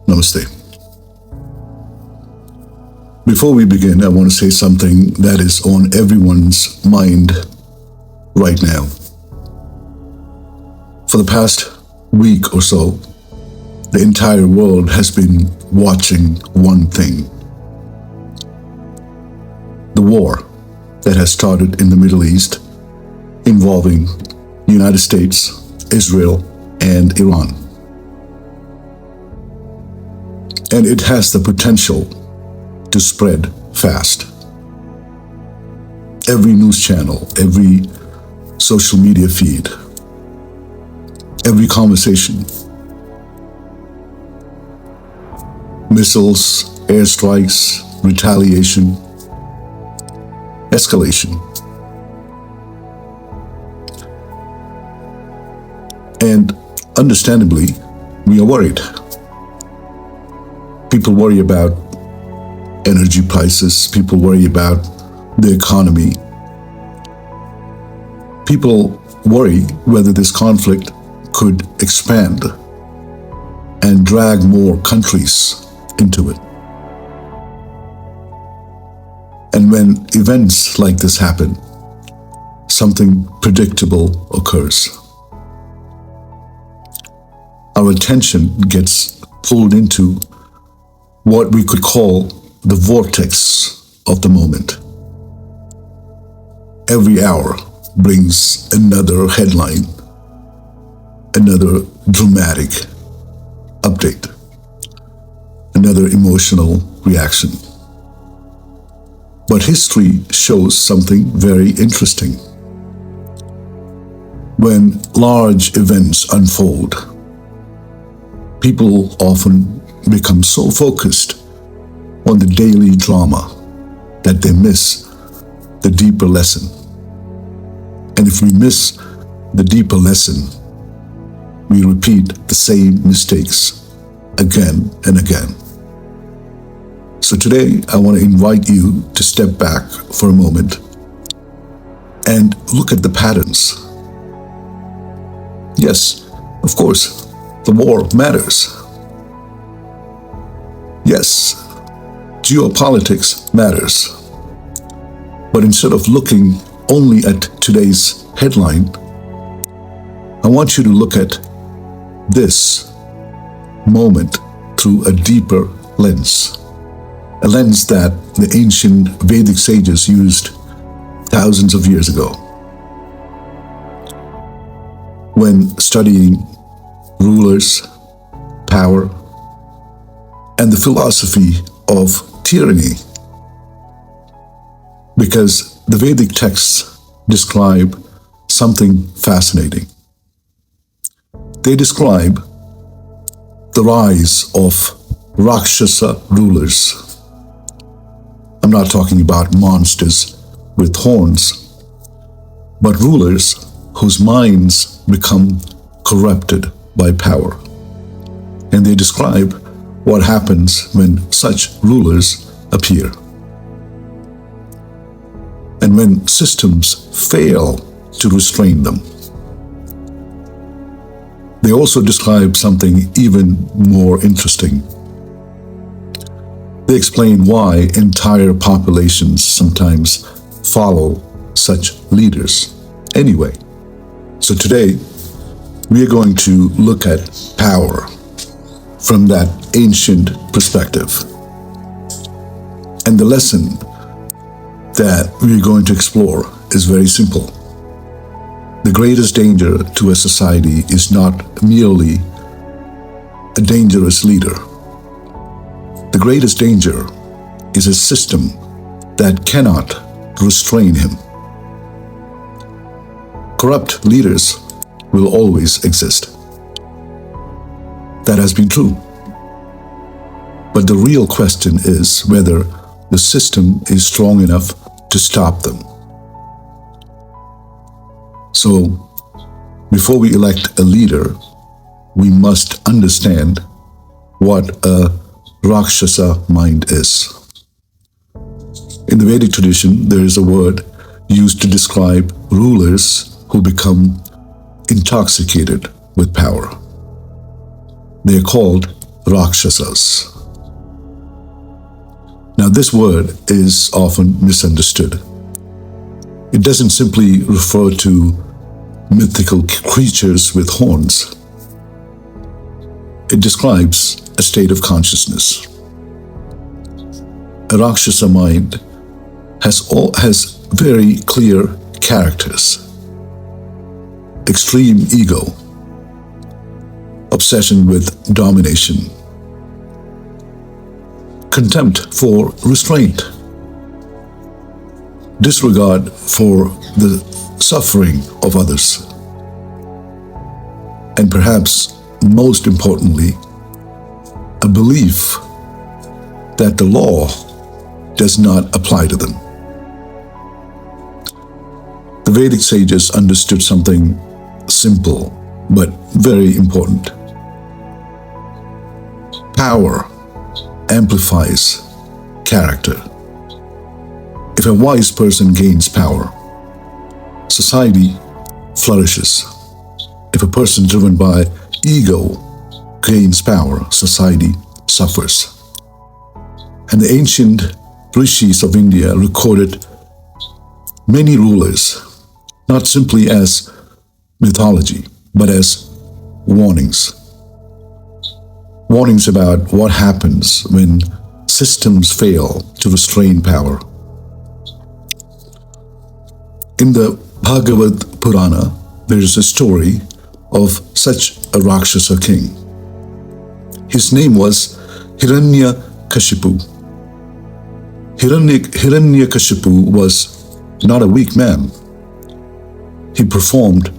Namaste. Before we begin, I want to say something that is on everyone's mind right now. For the past week or so, the entire world has been watching one thing. The war that has started in the Middle East involving the United States, Israel, and Iran. And it has the potential to spread fast. Every news channel, every social media feed, every conversation, missiles, airstrikes, retaliation, escalation. And understandably, we are worried. People worry about energy prices. People worry about the economy. People worry whether this conflict could expand and drag more countries into it. And when events like this happen, something predictable occurs. Our attention gets pulled into what we could call the vortex of the moment. Every hour brings another headline, another dramatic update, another emotional reaction. But history shows something very interesting. When large events unfold, people often become so focused on the daily drama that they miss the deeper lesson. And if we miss the deeper lesson, we repeat the same mistakes again and again. So today, I want to invite you to step back for a moment and look at the patterns. Yes, of course, the war matters. Yes, geopolitics matters. But instead of looking only at today's headline, I want you to look at this moment through a deeper lens. A lens that the ancient Vedic sages used thousands of years ago. When studying rulers, power, and the philosophy of tyranny. Because the Vedic texts describe something fascinating. They describe the rise of Rakshasa rulers. I'm not talking about monsters with horns, but rulers whose minds become corrupted by power. And they describe what happens when such rulers appear. And when systems fail to restrain them. They also describe something even more interesting. They explain why entire populations sometimes follow such leaders anyway. So today, we are going to look at power from that ancient perspective. And the lesson that we are going to explore is very simple. The greatest danger to a society is not merely a dangerous leader. The greatest danger is a system that cannot restrain him. Corrupt leaders will always exist. That has been true. But the real question is whether the system is strong enough to stop them. So, before we elect a leader, we must understand what a Rakshasa mind is. In the Vedic tradition, there is a word used to describe rulers who become intoxicated with power. They are called Rakshasas. Now, this word is often misunderstood. It doesn't simply refer to mythical creatures with horns. It describes a state of consciousness. A Rakshasa mind has very clear characters: extreme ego, obsession with domination, contempt for restraint, disregard for the suffering of others, and perhaps most importantly, a belief that the law does not apply to them. The Vedic sages understood something simple but very important. Power amplifies character. If a wise person gains power, society flourishes. If a person driven by ego gains power, society suffers. And the ancient rishis of India recorded many rulers, not simply as mythology, but as warnings. Warnings about what happens when systems fail to restrain power. In the Bhagavata Purana, there is a story of such a Rakshasa king. His name was Hiranyakashipu. Hiranyakashipu was not a weak man. He performed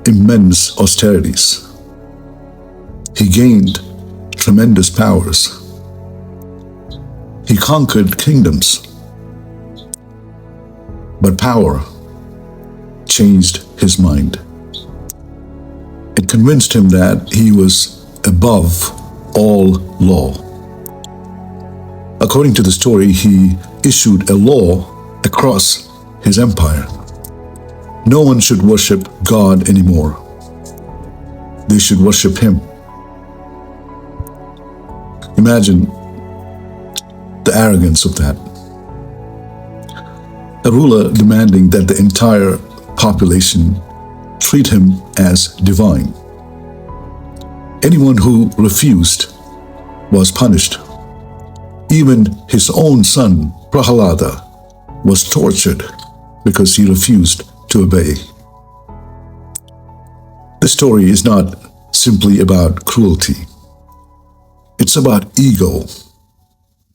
immense austerities. He gained tremendous powers. He conquered kingdoms. But power changed his mind. It convinced him that he was above all law. According to the story, he issued a law across his empire. No one should worship God anymore. They should worship him. Imagine the arrogance of that. A ruler demanding that the entire population treat him as divine. Anyone who refused was punished. Even his own son, Prahalada, was tortured because he refused to obey. This story is not simply about cruelty. It's about ego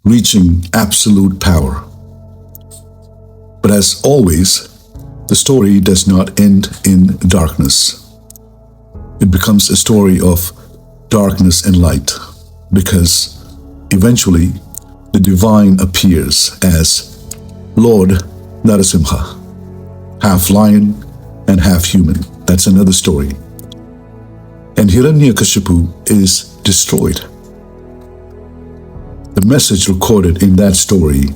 reaching absolute power. But as always, the story does not end in darkness. It becomes a story of darkness and light, because eventually the divine appears as Lord Narasimha, half lion and half human. That's another story. And Hiranyakashipu is destroyed. The message recorded in that story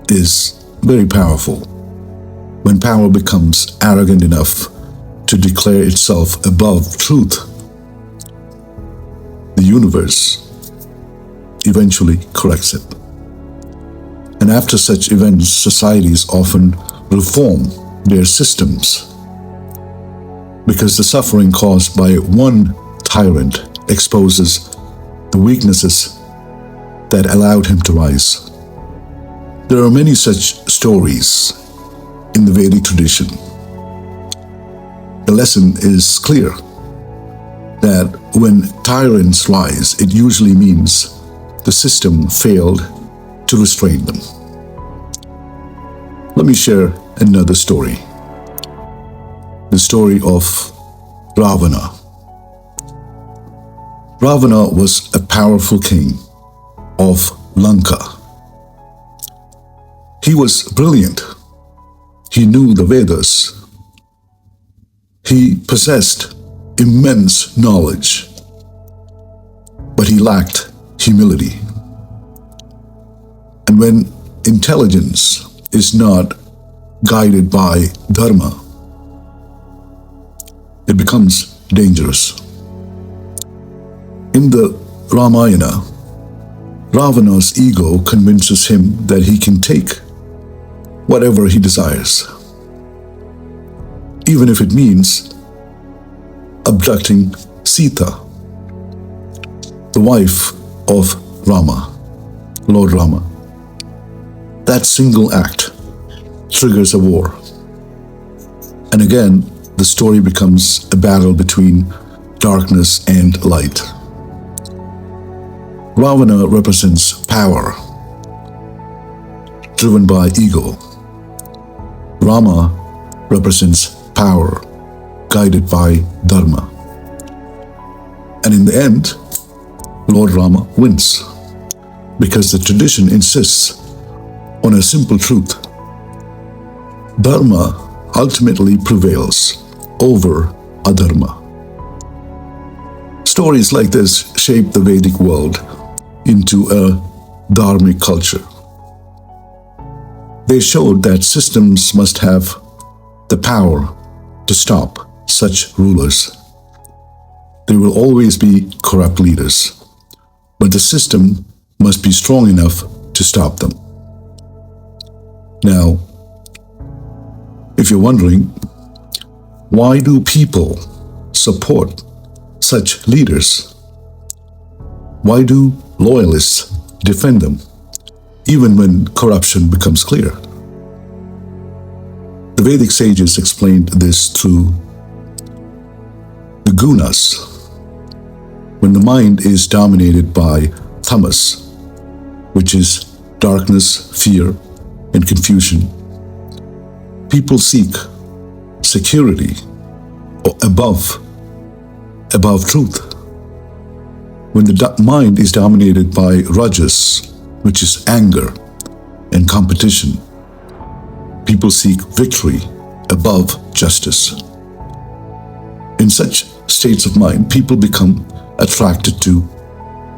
is very powerful. When power becomes arrogant enough to declare itself above truth, the universe eventually corrects it. And after such events, societies often reform their systems, because the suffering caused by one tyrant exposes the weaknesses that allowed him to rise. There are many such stories in the Vedic tradition. The lesson is clear that when tyrants rise, it usually means the system failed to restrain them. Let me share another story. The story of Ravana. Ravana was a powerful king of Lanka. He was brilliant. He knew the Vedas. He possessed immense knowledge, but he lacked humility. And when intelligence is not guided by dharma, it becomes dangerous. In the Ramayana, Ravana's ego convinces him that he can take whatever he desires, even if it means abducting Sita, the wife of Rama, Lord Rama. That single act triggers a war. And again, the story becomes a battle between darkness and light. Ravana represents power, driven by ego. Rama represents power, guided by dharma. And in the end, Lord Rama wins, because the tradition insists on a simple truth. Dharma ultimately prevails over adharma. Stories like this shape the Vedic world into a dharmic culture. They showed that systems must have the power to stop such rulers. There will always be corrupt leaders, but the system must be strong enough to stop them. Now, if you're wondering, why do people support such leaders? Why do loyalists defend them, even when corruption becomes clear? The Vedic sages explained this through the gunas. When the mind is dominated by tamas, which is darkness, fear, and confusion, people seek security or above truth. When the mind is dominated by rajas, which is anger and competition, people seek victory above justice. In such states of mind, people become attracted to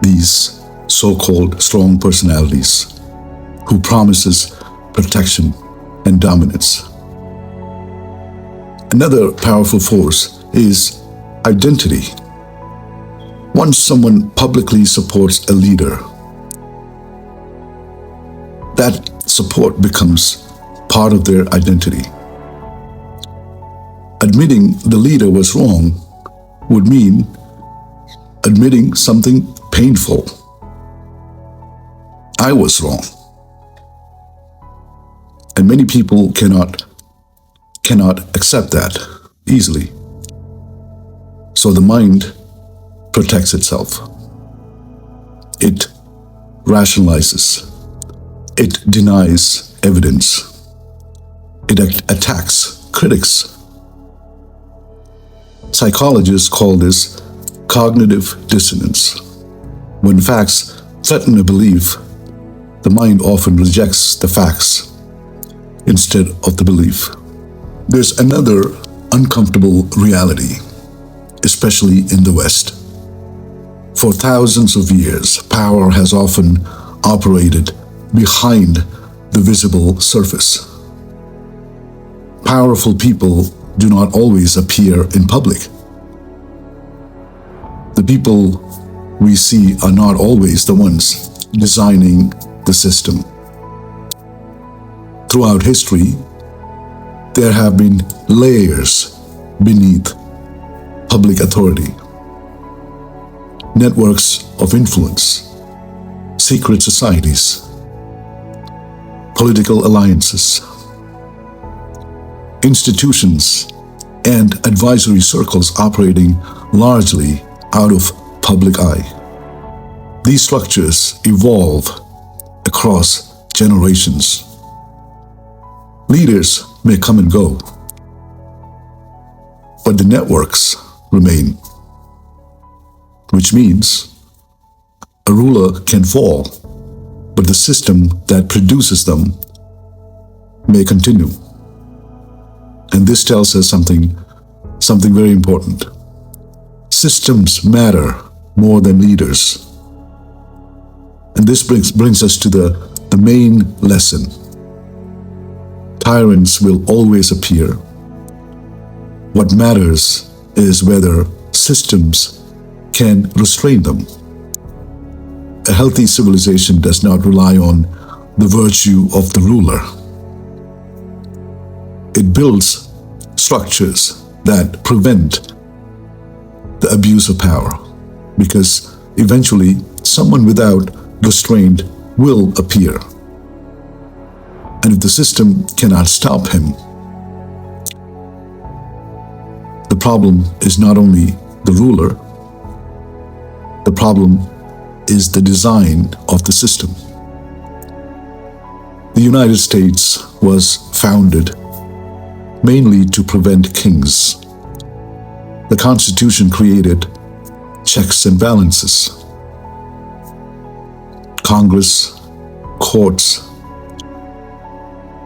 these so-called strong personalities who promises protection and dominance. Another powerful force is identity. Once someone publicly supports a leader, that support becomes part of their identity. Admitting the leader was wrong would mean admitting something painful. I was wrong. And many people cannot accept that easily. So the mind protects itself. It rationalizes. It denies evidence. It attacks critics. Psychologists call this cognitive dissonance. When facts threaten a belief, the mind often rejects the facts instead of the belief. There's another uncomfortable reality, especially in the West. For thousands of years, power has often operated behind the visible surface. Powerful people do not always appear in public. The people we see are not always the ones designing the system. Throughout history, there have been layers beneath public authority. Networks of influence, secret societies, political alliances, institutions, and advisory circles operating largely out of public eye. These structures evolve across generations. Leaders may come and go, but the networks remain, which means a ruler can fall, but the system that produces them may continue. And this tells us something very important. Systems matter more than leaders. And this brings us to the main lesson. Tyrants will always appear. What matters is whether systems can restrain them. A healthy civilization does not rely on the virtue of the ruler. It builds structures that prevent the abuse of power, because eventually someone without restraint will appear. And if the system cannot stop him, the problem is not only the ruler, the problem is the design of the system. The United States was founded mainly to prevent kings. The Constitution created checks and balances. Congress, courts,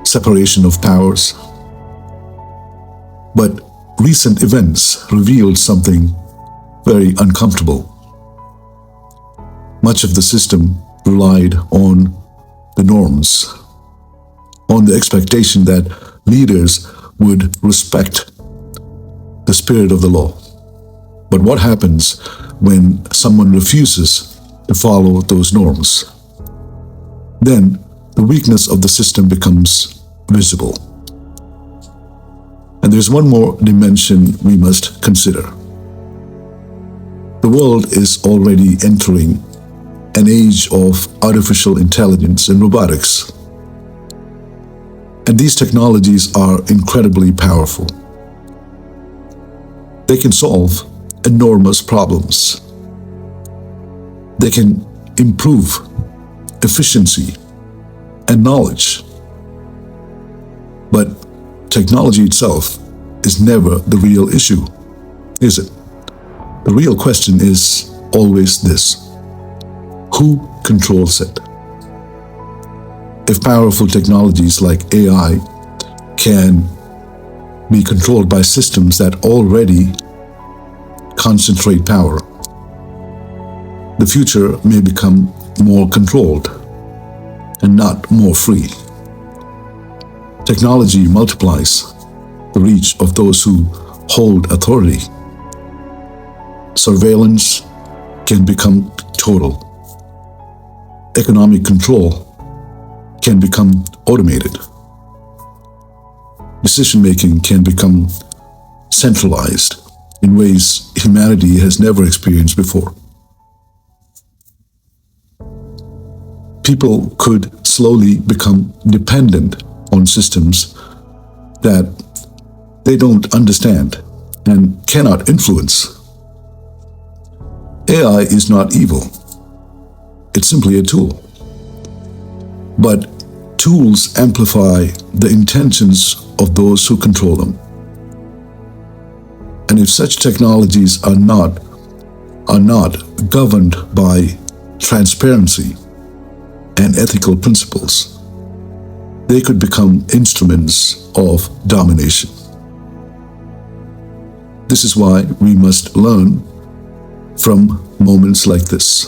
separation of powers. But recent events revealed something very uncomfortable. Much of the system relied on the norms, on the expectation that leaders would respect the spirit of the law. But what happens when someone refuses to follow those norms? Then the weakness of the system becomes visible. And there's one more dimension we must consider. The world is already entering an age of artificial intelligence and robotics. And these technologies are incredibly powerful. They can solve enormous problems. They can improve efficiency and knowledge. But technology itself is never the real issue, is it? The real question is always this: who controls it? If powerful technologies like AI can be controlled by systems that already concentrate power, the future may become more controlled and not more free. Technology multiplies the reach of those who hold authority. Surveillance can become total. Economic control can become automated. Decision-making can become centralized in ways humanity has never experienced before. People could slowly become dependent on systems that they don't understand and cannot influence. AI is not evil. It's simply a tool. But tools amplify the intentions of those who control them. And if such technologies are not governed by transparency and ethical principles, they could become instruments of domination. This is why we must learn from moments like this.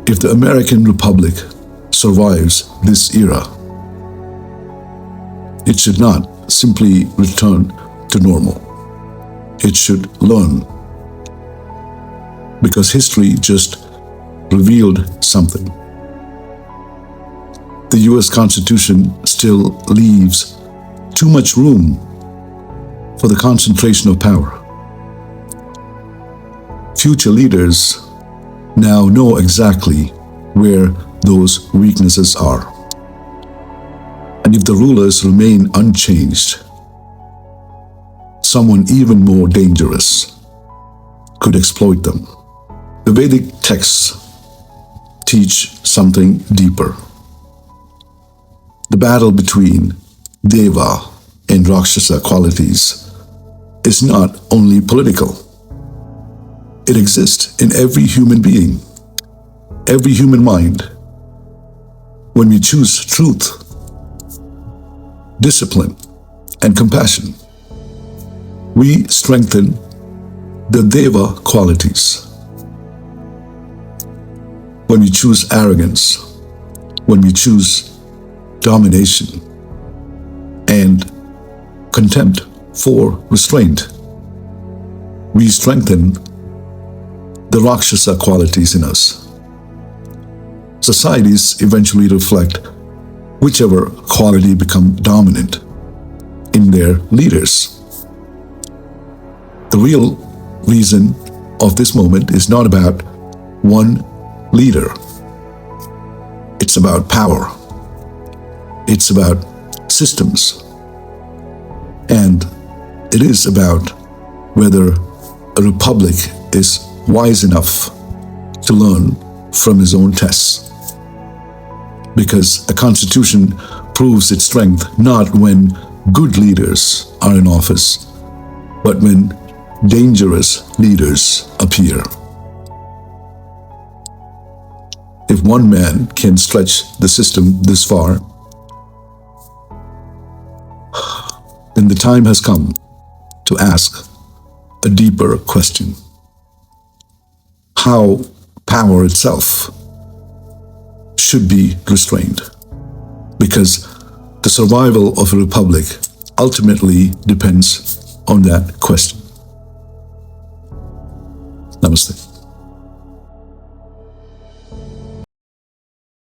If the American Republic survives this era, it should not simply return to normal. It should learn, because history just revealed something. The US Constitution still leaves too much room for the concentration of power. Future leaders now know exactly where those weaknesses are. And if the rulers remain unchanged, someone even more dangerous could exploit them. The Vedic texts teach something deeper. The battle between Deva and Rakshasa qualities is not only political. It exists in every human being, every human mind. When we choose truth, discipline, and compassion, we strengthen the Deva qualities. When we choose arrogance, when we choose domination and contempt for restraint, we strengthen the Rakshasa qualities in us. societies eventually reflect whichever quality become dominant in their leaders. The real reason of this moment is not about one leader. It's about power. It's about systems. And it is about whether a republic is wise enough to learn from his own tests. Because a constitution proves its strength not when good leaders are in office, but when dangerous leaders appear. If one man can stretch the system this far, then the time has come to ask a deeper question. How power itself should be restrained, because the survival of a republic ultimately depends on that question. Namaste.